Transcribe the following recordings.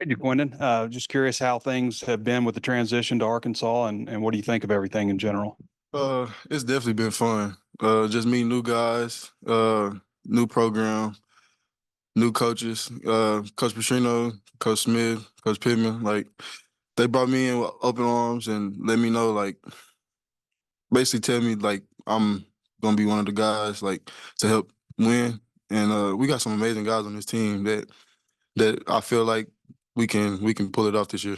Hey, JaQuinden, just curious how things have been with the transition to Arkansas and what do you think of everything in general? It's definitely been fun. Just meeting new guys, new program, new coaches. Coach Petrino, Coach Smith, Coach Pittman. Like they brought me in with open arms and let me know, like basically tell me like I'm gonna be one of the guys like to help win. And we got some amazing guys on this team that I feel like we can pull it off this year.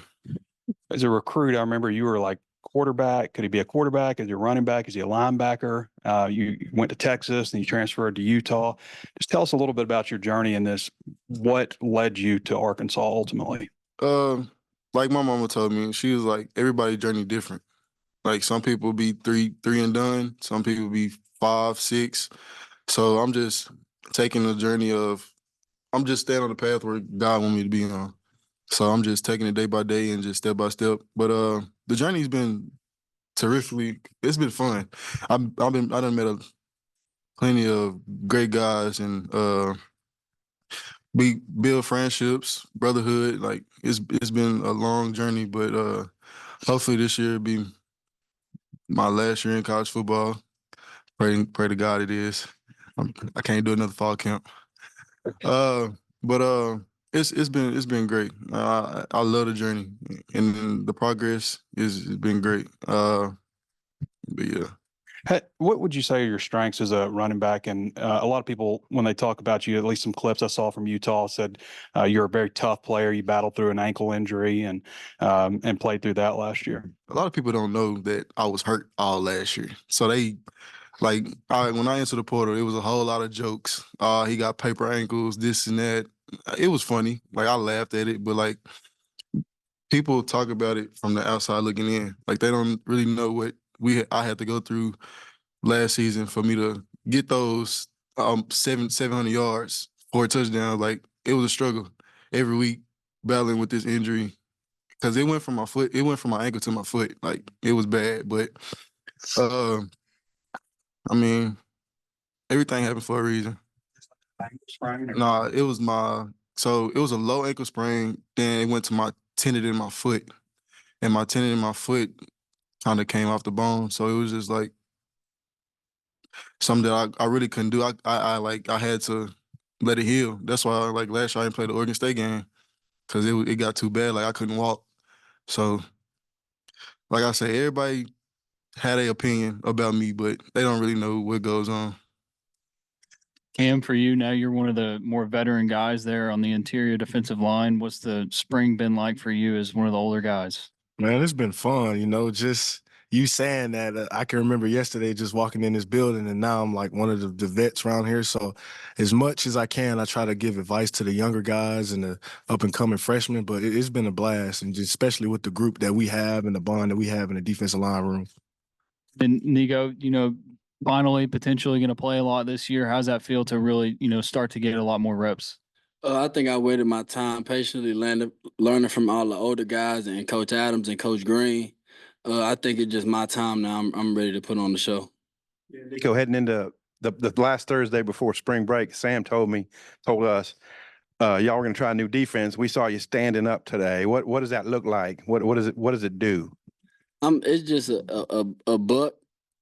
As a recruit, I remember you were like quarterback. Could he be a quarterback? Is he a running back? Is he a linebacker? You went to Texas and you transferred to Utah. Just tell us a little bit about your journey in this. What led you to Arkansas ultimately? Um, like my mama told me, she was like, everybody journey different. Like some people be three and done. Some people be five, six. So I'm just taking the journey of I'm just staying on the path where God want me to be on. So I'm just taking it day by day and just step by step. But the journey's been terrifically. It's been fun. I done met plenty of great guys and we build friendships, brotherhood. Like it's been a long journey, but hopefully this year will be my last year in college football. Pray to God it is. I can't do another fall camp. Uh, but it's been great. I love the journey, and the progress is has been great. But yeah. What would you say are your strengths as a running back? And a lot of people, when they talk about you, at least some clips I saw from Utah, said you're a very tough player. You battled through an ankle injury and played through that last year. A lot of people don't know that I was hurt all last year, so they like when I entered the portal, it was a whole lot of jokes. He got paper ankles, this and that. It was funny. Like I laughed at it, but like people talk about it from the outside looking in. Like they don't really know what I had to go through last season for me to get those 700 yards for a touchdown. Like it was a struggle every week battling with this injury because it went from my foot, it went from my ankle to my foot. Like it was bad, but uh, I mean everything happened for a reason. Nah, it was my so it was a low ankle sprain. Then it went to my tendon in my foot, and my tendon in my foot kind of came off the bone. So it was just like something that I really couldn't do. I like I had to let it heal. That's why like last year I didn't play the Oregon State game because it got too bad. Like I couldn't walk. So like I said, everybody had a opinion about me, but they don't really know what goes on. Cam, for you now, you're one of the more veteran guys there on the interior defensive line. What's the spring been like for you as one of the older guys? Man, it's been fun, just you saying that. I can remember yesterday just walking in this building, and now I'm like one of the vets around here. So, as much as I can, I try to give advice to the younger guys and the up and coming freshmen. But it's been a blast, and just especially with the group that we have and the bond that we have in the defensive line room. And Nico, finally potentially going to play a lot this year. How's that feel to really, start to get a lot more reps? I think I waited my time patiently, learning from all the older guys and Coach Adams and Coach Green. I think it's just my time now. I'm ready to put on the show. Nico, heading into the last Thursday before spring break, Sam told us, y'all were going to try a new defense. We saw you standing up today. What does that look like? What does it do? It's just a buck.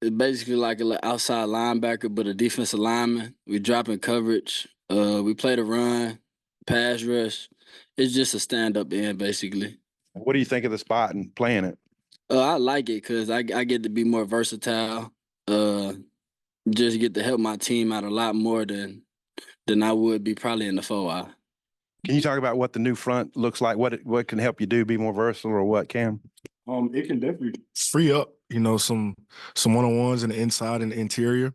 It's basically like an outside linebacker, but a defensive lineman. We drop in coverage. We play the run, pass rush. It's just a stand-up end, basically. What do you think of the spot and playing it? I like it because I get to be more versatile. Just get to help my team out a lot more than I would be probably in the 4-eye. Can you talk about what the new front looks like? What can help you be more versatile, or what, Cam? It can definitely free up, some one-on-ones in the inside and the interior.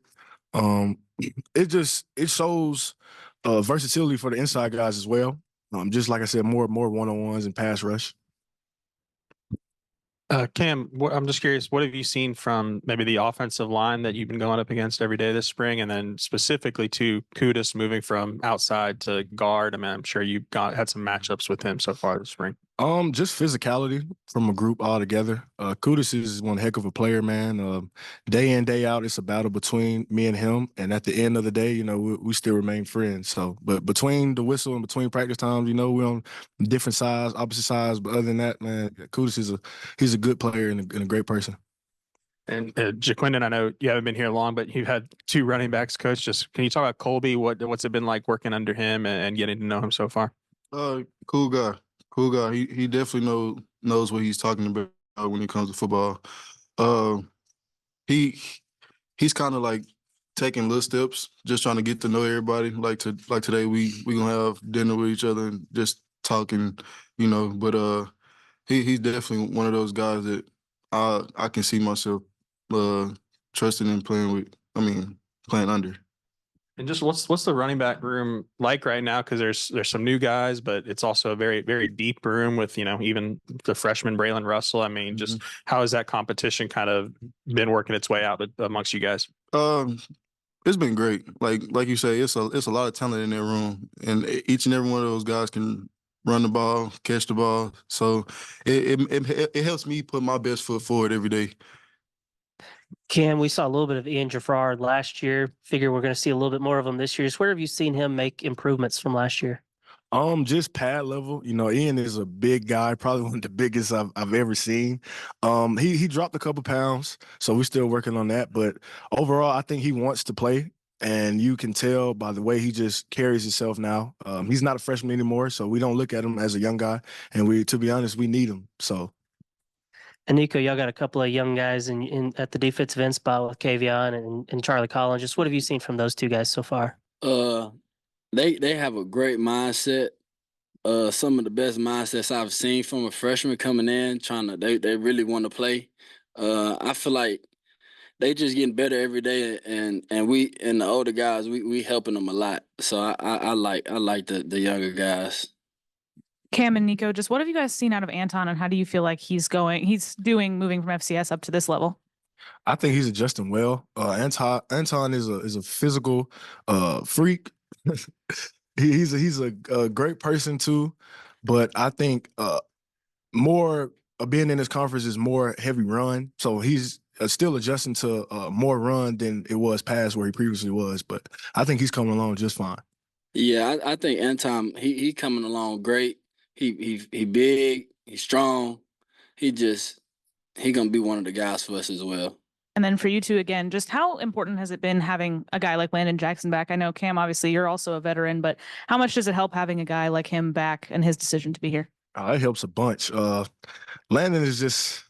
It shows versatility for the inside guys as well. Just like I said, more one-on-ones and pass rush. Cam, I'm just curious, what have you seen from maybe the offensive line that you've been going up against every day this spring, and then specifically to Kudus moving from outside to guard? I mean, I'm sure you've had some matchups with him so far this spring. Just physicality from a group altogether. Kudus is one heck of a player, man. Day in, day out, it's a battle between me and him. And at the end of the day, you know, we still remain friends. So, but between the whistle and between practice times, you know, we're on different sides, opposite sides. But other than that, man, Kudus he's a good player and a great person. And JaQuinden, I know you haven't been here long, but you've had 2 running backs, coach. Just can you talk about Colby? What's it been like working under him and getting to know him so far? Cool guy. Cool guy. He definitely knows what he's talking about when it comes to football. He's kind of like taking little steps, just trying to get to know everybody. Like today, we gonna have dinner with each other and just talking, you know. But he's definitely one of those guys that I can see myself trusting and playing with. I mean, playing under. And just what's the running back room like right now? Because there's some new guys, but it's also a very, very deep room with, you know, even the freshman Braylon Russell. I mean, just how has that competition kind of been working its way out amongst you guys? It's been great. Like you say, it's a lot of talent in that room, and each and every one of those guys can run the ball, catch the ball. So it helps me put my best foot forward every day. Cam, we saw a little bit of Ian Jaffrard last year. Figure we're going to see a little bit more of him this year. Just where have you seen him make improvements from last year? Just pad level. You know, Ian is a big guy, probably one of the biggest I've ever seen. He dropped a couple pounds, so we're still working on that. But overall, I think he wants to play, and you can tell by the way he just carries himself now. He's not a freshman anymore, so we don't look at him as a young guy. And to be honest, we need him. So. And Nico, y'all got a couple of young guys in at the defensive end spot with Kavion and Charlie Collins. Just what have you seen from those 2 guys so far? They have a great mindset. Some of the best mindsets I've seen from a freshman coming in, they really want to play. I feel like they just getting better every day, and the older guys we helping them a lot. So I like the younger guys. Cam and Nico, just what have you guys seen out of Anton, and how do you feel like he's doing moving from FCS up to this level? I think he's adjusting well. Anton is a physical freak. he's a great person too, but I think more being in this conference is more heavy run. So he's still adjusting to more run than it was past where he previously was. But I think he's coming along just fine. Yeah, I think Anton he coming along great. He big, he's strong. He gonna be one of the guys for us as well. And then for you 2 again, just how important has it been having a guy like JaQuinden Jackson back? I know Cam, obviously you're also a veteran, but how much does it help having a guy like him back and his decision to be here? It helps a bunch. Landon is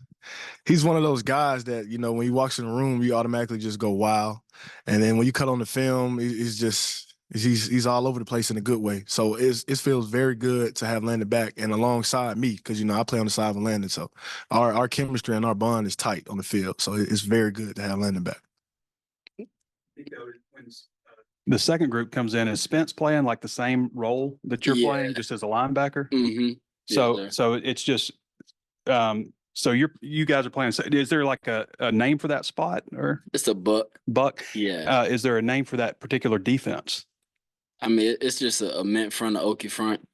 he's one of those guys that, you know, when he walks in the room, you automatically just go, wow. And then when you cut on the film, he's all over the place in a good way. So it feels very good to have Landon back and alongside me because, you know, I play on the side of Landon. So our chemistry and our bond is tight on the field. So it's very good to have Landon back. The second group comes in. Is Spence playing like the same role that you're playing, just as a linebacker? Mm-hmm. So it's just so you guys are playing. Is there like a name for that spot, or it's a buck? Yeah. Is there a name for that particular defense? I mean, it's just a mint front, Okie front.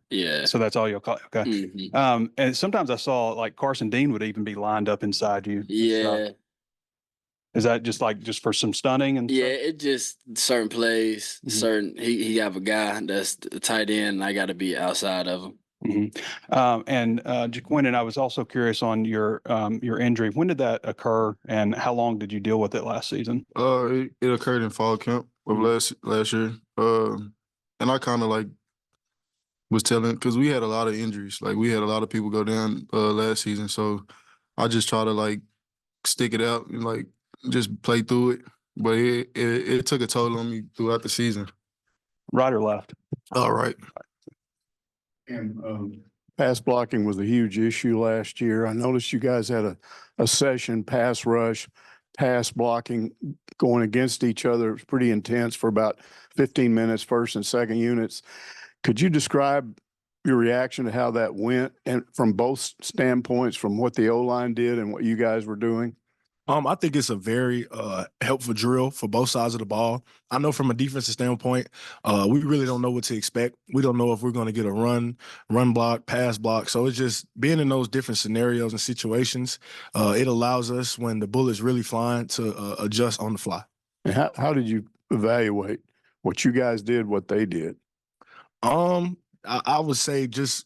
Yeah. So that's all you'll call it. Okay. Mm-hmm. And sometimes I saw like Carson Dean would even be lined up inside you. Yeah. Is that just for some stunning and yeah, stuff? it just certain plays, certain he have a guy that's the tight end, and I got to be outside of him. And JaQuinden, I was also curious on your injury. When did that occur, and how long did you deal with it last season? It occurred in fall camp of last year. And I kind of like was telling, because we had a lot of injuries. Like we had a lot of people go down last season, so I just try to like stick it out and like just play through it. But it took a toll on me throughout the season. Right or left? All right. And pass blocking was a huge issue last year. I noticed you guys had a session, pass rush, pass blocking going against each other. It was pretty intense for about 15 minutes, first and second units. Could you describe your reaction to how that went, and from both standpoints, from what the O-line did and what you guys were doing? I think it's a very helpful drill for both sides of the ball. I know from a defensive standpoint, we really don't know what to expect. We don't know if we're going to get a run block, pass block. So it's just being in those different scenarios and situations. It allows us, when the bullet's really flying, to adjust on the fly. And how did you evaluate what you guys did, what they did? I would say just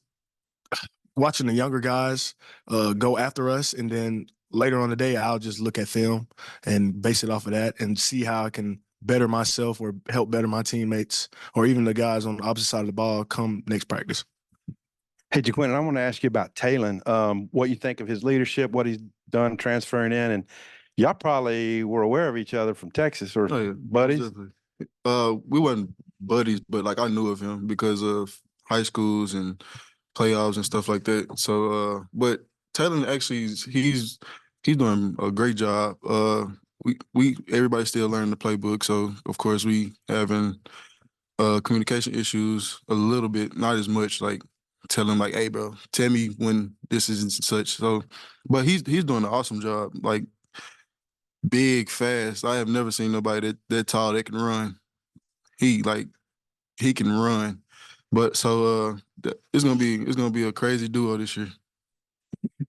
watching the younger guys go after us, and then later on the day, I'll just look at film and base it off of that and see how I can better myself or help better my teammates or even the guys on the opposite side of the ball come next practice. Hey, JaQuinden, I want to ask you about Talon. What you think of his leadership, what he's done transferring in, and y'all probably were aware of each other from Texas or buddies. We weren't buddies, but like I knew of him because of high schools and playoffs and stuff like that. So, but Talon actually he's doing a great job. We everybody's still learning the playbook, so of course we having communication issues a little bit, not as much. Like tell him like, hey, bro, tell me when this is and such. So, but he's doing an awesome job. Like big, fast. I have never seen nobody that tall that can run. He can run. But so it's gonna be a crazy duo this year.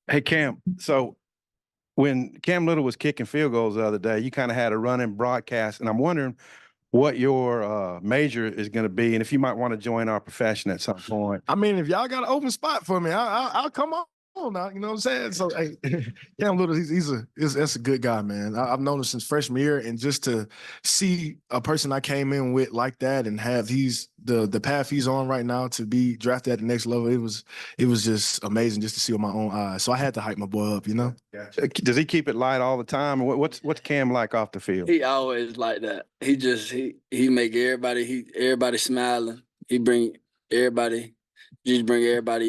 Hey, Cam, so when Cam Little was kicking field goals the other day, you kind of had a running broadcast, and I'm wondering what your major is going to be and if you might want to join our profession at some point. I mean, if y'all got an open spot for me, I'll come on now. You know what I'm saying? So, hey, Cam Little, that's a good guy, man. I've known him since freshman year, and just to see a person I came in with like that and have the path he's on right now to be drafted at the next level, it was just amazing just to see with my own eyes. So I had to hype my boy up, you know? Gotcha. Does he keep it light all the time? What's Cam like off the field? He always like that. He make everybody smiling. He bring everybody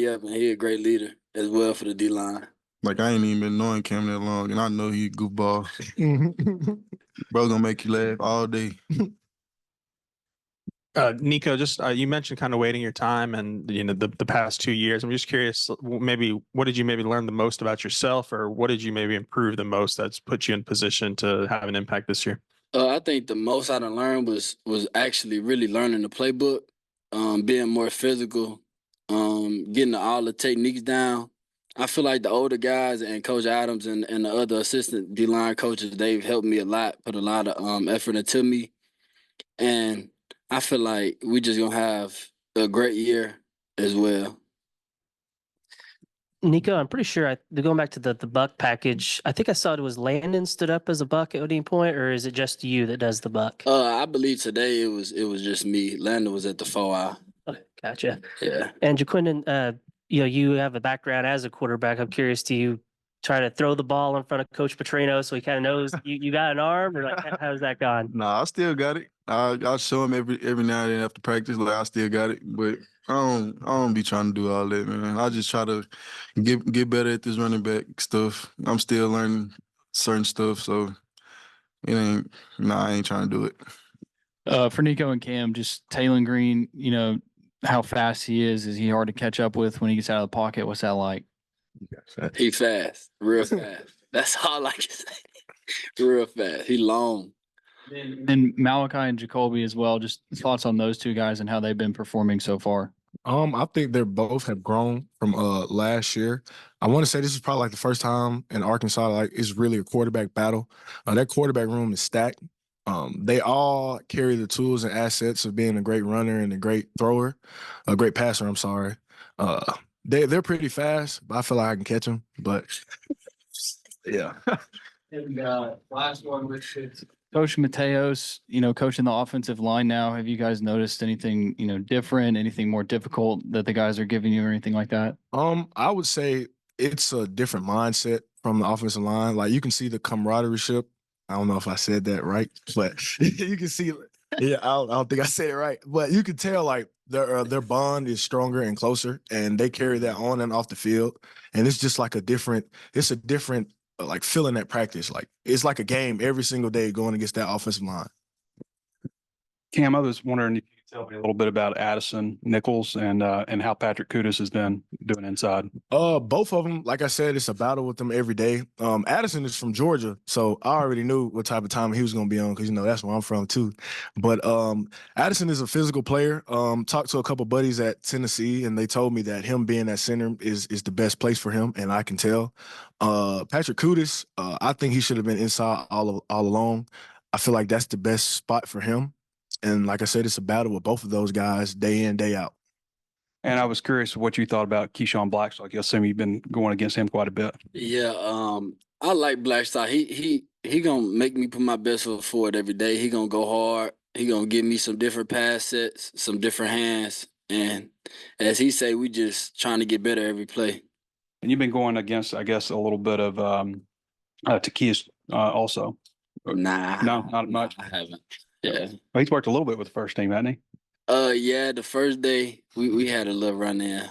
up, and he a great leader as well for the D-line. Like I ain't even been knowing Cam that long, and I know he a goofball. Bro gonna make you laugh all day. Nico, just you mentioned kind of waiting your time and the past 2 years. I'm just curious, maybe what did you maybe learn the most about yourself, or what did you maybe improve the most that's put you in position to have an impact this year? I think the most I done learned was actually really learning the playbook, being more physical, getting all the techniques down. I feel like the older guys and Coach Adams and the other assistant D-line coaches, they've helped me a lot, put a lot of effort into me. And I feel like we just going to have a great year as well. Nico, I'm pretty sure going back to the buck package, I think I saw it was Landon stood up as a buck at any point, or is it just you that does the buck? I believe today it was just me. Landon was at the 4-hour. Okay, gotcha. Yeah. And JaQuinden, you have a background as a quarterback. I'm curious, do you try to throw the ball in front of Coach Petrino so he kind of knows you got an arm, or like how's that gone? Nah, I still got it. I'll show him every now and then after practice. Like I still got it, but I don't be trying to do all that, man. I just try to get better at this running back stuff. I'm still learning certain stuff, so I ain't trying to do it. For Nico and Cam, just Talon Green, how fast he is he hard to catch up with when he gets out of the pocket? What's that like? He fast, real fast. That's all I can say. Real fast. He long. And Malachi and Jacoby as well. Just thoughts on those two guys and how they've been performing so far. I think they both have grown from last year. I want to say this is probably like the first time in Arkansas like it's really a quarterback battle. That quarterback room is stacked. They all carry the tools and assets of being a great runner and a great thrower, a great passer. I'm sorry. They're pretty fast, but I feel like I can catch them. But yeah. And last one with Coach Mateos, coaching the offensive line now. Have you guys noticed anything, different, anything more difficult that the guys are giving you or anything like that? I would say it's a different mindset from the offensive line. Like you can see the camaraderie. I don't know if I said that right, but you can see. Yeah, I don't think I said it right, but you can tell like their bond is stronger and closer, and they carry that on and off the field. And it's just like a different like feeling at practice. Like it's like a game every single day going against that offensive line. Cam, I was wondering if you Tell me a little bit about Addison Nichols and how Patrick Kudus has been doing inside. Both of them, like I said, it's a battle with them every day. Addison is from Georgia, so I already knew what type of time he was going to be on because, that's where I'm from too. But Addison is a physical player. Talked to a couple buddies at Tennessee, and they told me that him being at center is the best place for him, and I can tell. Patrick Kudus, I think he should have been inside all along. I feel like that's the best spot for him. And like I said, it's a battle with both of those guys day in, day out. And I was curious what you thought about Keyshawn Blackstock. I assume you've been going against him quite a bit. Yeah, I like Blackstock. He gonna make me put my best foot forward every day. He gonna go hard. He gonna give me some different pass sets, some different hands. And as he say, we just trying to get better every play. And you've been going against, I guess, a little bit of Takias also. Nah. No, not much. I haven't. Yeah. Well, he's worked a little bit with the first team, hasn't he? Yeah, the first day we had a little run in.